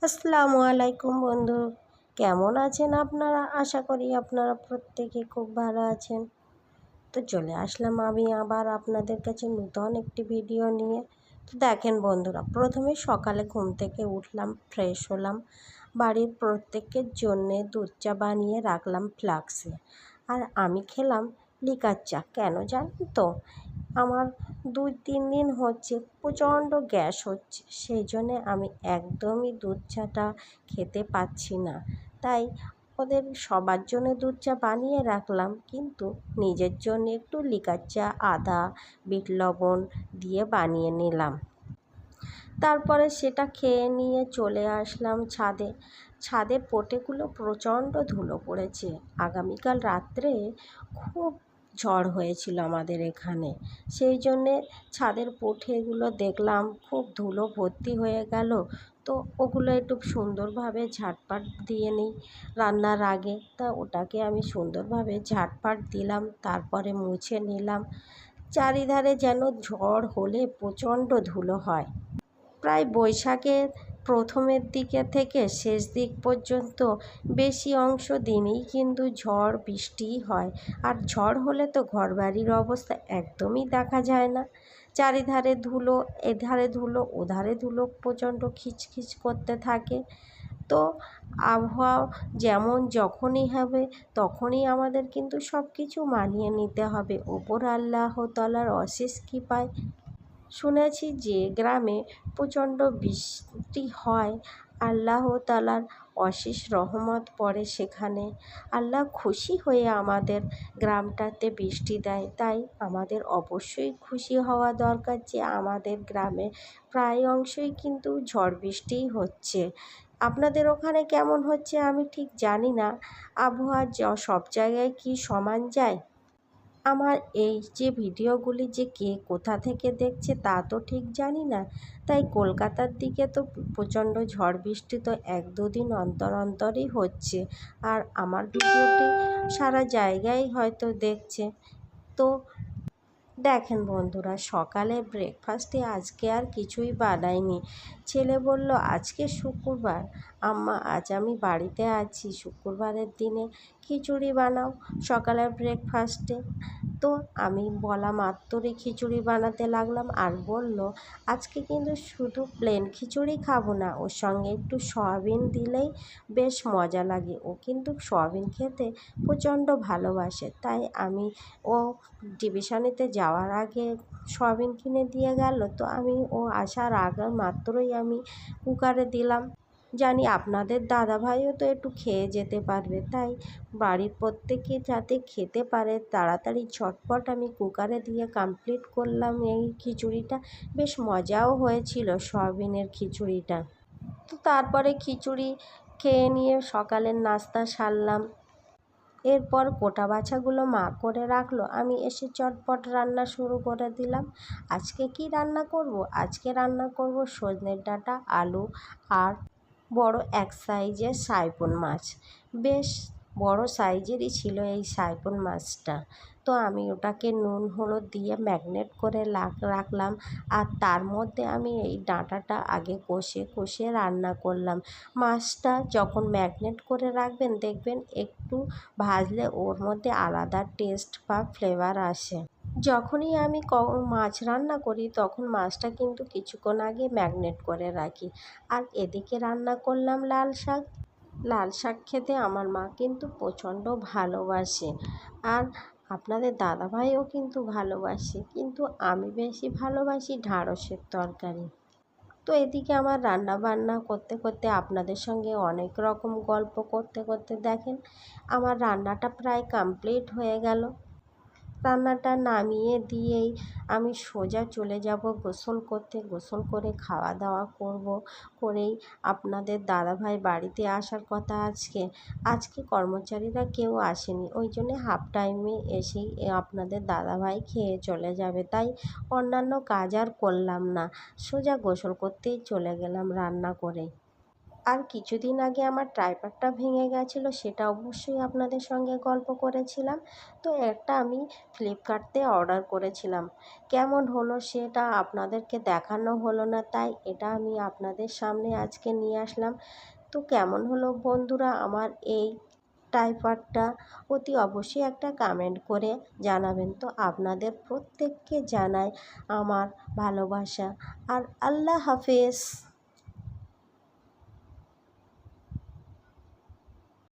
আসসালামু আলাইকুম বন্ধু, কেমন আছেন আপনারা? আশা করি আপনারা প্রত্যেকে খুব ভালো আছেন। তো চলে আসলাম আমি আবার আপনাদের কাছে নতুন একটি ভিডিও নিয়ে। তো দেখেন বন্ধুরা, প্রথমে সকালে ঘুম থেকে উঠলাম, ফ্রেশ হলাম, বাড়ির প্রত্যেকের জন্যে দুধ চা বানিয়ে রাখলাম ফ্লাক্সে। আর আমি খেলাম লিকার চা। কেন জানেন তো? আমার 2-3 দিন হচ্ছে প্রচণ্ড গ্যাস হচ্ছে, সেই জন্যে আমি একদমই দুধ চাটা খেতে পাচ্ছি না। তাই ওদের সবার জন্য দুধ চা বানিয়ে রাখলাম, কিন্তু নিজের জন্য একটু লিকার চা আদা বিট লবণ দিয়ে বানিয়ে নিলাম। তারপরে সেটা খেয়ে নিয়ে চলে আসলাম ছাদে। ছাদের পটেগুলো প্রচণ্ড ধুলো পড়েছে। আগামীকাল রাত্রে খুব ঝড় হয়েছিল আমাদের এখানে, সেই জন্যে ছাদের পটেগুলো দেখলাম খুব ধুলো ভর্তি হয়ে গেল। তো ওগুলো একটু সুন্দরভাবে ঝাঁটপাট দিয়ে নিই রান্নার আগে। তা ওটাকে আমি সুন্দরভাবে ঝাঁটপাট দিলাম, তারপরে মুছে নিলাম। চারিধারে যেন ঝড় হলে প্রচণ্ড ধুলো হয়। প্রায় বৈশাখের প্রথমের দিকে থেকে শেষ দিক পর্যন্ত বেশি অংশ দিনেই কিন্তু ঝড় বৃষ্টিই হয়। আর ঝড় হলে তো ঘরবাড়ির অবস্থা একদমই দেখা যায় না। চারিধারে ধুলো, এধারে ধুলো ওধারে ধুলো, প্রচণ্ড খিচখিচ করতে থাকে। তো আবহাওয়া যেমন যখনই হবে তখনই আমাদের কিন্তু সব কিছু মানিয়ে নিতে হবে। ওপর আল্লাহ তাআলার অশেষ কৃপায় শুনেছি যে গ্রামে প্রচণ্ড বৃষ্টি হয়, আল্লাহ তাআলার অশেষ রহমত পড়ে সেখানে। আল্লাহ খুশি হয়ে আমাদের গ্রামটাতে বৃষ্টি দেয়। তাই আমাদের অবশ্যই খুশি হওয়া দরকার যে আমাদের গ্রামে প্রায় অংশই কিন্তু ঝড় বৃষ্টিই হচ্ছে। আপনাদের ওখানে কেমন হচ্ছে আমি ঠিক জানি না। আবহাওয়া সব জায়গায় কি সমান যায়? আমার এই যে ভিডিওগুলি যে কে কোথা থেকে দেখছে তা তো ঠিক জানি না। তাই কলকাতার দিকে তো প্রচণ্ড ঝড় বৃষ্টি তো 1-2 দিন অন্তর অন্তরই হচ্ছে। আর আমার ভিডিওটি সারা জায়গায় হয়তো দেখছে। তো দেখেন বন্ধুরা, সকালে ব্রেকফাস্টে আজকে আর কিছুই বানাইনি। ছেলে বলল আজকে শুক্রবার, আম্মা আজ আমি বাড়িতে আছি, শুক্রবারের দিনে খিচুড়ি বানাও সকালের ব্রেকফাস্টে। তো আমি বলা মাত্রই খিচুড়ি বানাতে লাগলাম। আর বলল আজকে কিন্তু শুধু প্লেন খিচুড়ি খাবো না, ওর সঙ্গে একটু সয়াবিন দিলেই বেশ মজা লাগে। ও কিন্তু সয়াবিন খেতে প্রচণ্ড ভালোবাসে। তাই আমি ও টিউশনিতে যাওয়ার আগে সয়াবিন কিনে দিয়ে গেল, তো আমি ও আসার আগে মাত্রই আমি কুকারে দিলাম। জানি আপনাদের দাদাভাইও তো একটু খেয়ে যেতে পারবে, তাই বাড়ির প্রত্যেকে যাতে খেতে পারে তাড়াতাড়ি ঝটপট আমি কুকারে দিয়ে কমপ্লিট করলাম এই খিচুড়িটা। বেশ মজাও হয়েছিল সয়াবিনের খিচুড়িটা। তো তারপরে খিচুড়ি খেয়ে নিয়ে সকালের নাস্তা সারলাম। এরপর কোটা বাছাগুলো মা করে রাখলো, আমি এসে চটপট রান্না শুরু করে দিলাম। আজকে কি রান্না করব? আজকে রান্না করব সজনের ডাঁটা আলু আর বড় এক সাইজের সাইপন মাছ। বেশ বড় সাইজেরই ছিল এই সাইপন মাছটা। তো আমি ওটাকে নুন হলুদ দিয়ে ম্যাগনেট করে রাখলাম। আর তার মধ্যে আমি এই ডাঁটাটা আগে কষে কষে রান্না করলাম। মাছটা যখন ম্যাগনেট করে রাখবেন দেখবেন একটু ভাজলে ওর মধ্যে আলাদা টেস্ট বা ফ্লেভার আসে। যখনই আমি মাছ রান্না করি তখন মাছটা কিন্তু কিছুক্ষণ আগে ম্যাগনেট করে রাখি। আর এদিকে রান্না করলাম লাল শাক। লাল শাক খেতে আমার মা কিন্তু প্রচণ্ড ভালোবাসে। আর আপনাদের দাদাভাইও কিন্তু ভালোবাসে, কিন্তু আমি বেশি ভালোবাসি ঢ্যাঁড়সের তরকারি। তো এদিকে আমার রান্না বান্না করতে করতে আপনাদের সঙ্গে অনেক রকম গল্প করতে করতে দেখেন আমার রান্নাটা প্রায় কমপ্লিট হয়ে গেল। রান্নাটা নামিয়ে দিয়েই আমি সোজা চলে যাব গোসল করতে। গোসল করে খাওয়া দাওয়া করব। করেই আপনাদের দাদাভাই বাড়িতে আসার কথা আজকে। আজকে কর্মচারীরা কেউ আসেনি, ওই জন্যে হাফ টাইমে এসেই আপনাদের দাদাভাই খেয়ে চলে যাবে। তাই অন্যান্য কাজ আর করলাম না, সোজা গোসল করতেই চলে গেলাম রান্না করে। আর কিছুদিন আগে আমার ট্রাইপডটা ভেঙে গেছিলো, সেটা অবশ্যই আপনাদের সঙ্গে গল্প করেছিলাম। তো একটা আমি ফ্লিপকার্টতে অর্ডার করেছিলাম, কেমন হলো সেটা আপনাদেরকে দেখানো হলো না, তাই এটা আমি আপনাদের সামনে আজকে নিয়ে আসলাম। তো কেমন হলো বন্ধুরা আমার এই ট্রাইপডটা, অতি অবশ্যই একটা কমেন্ট করে জানাবেন। তো আপনাদের প্রত্যেককে জানাই আমার ভালোবাসা আর আল্লাহ হাফেজ।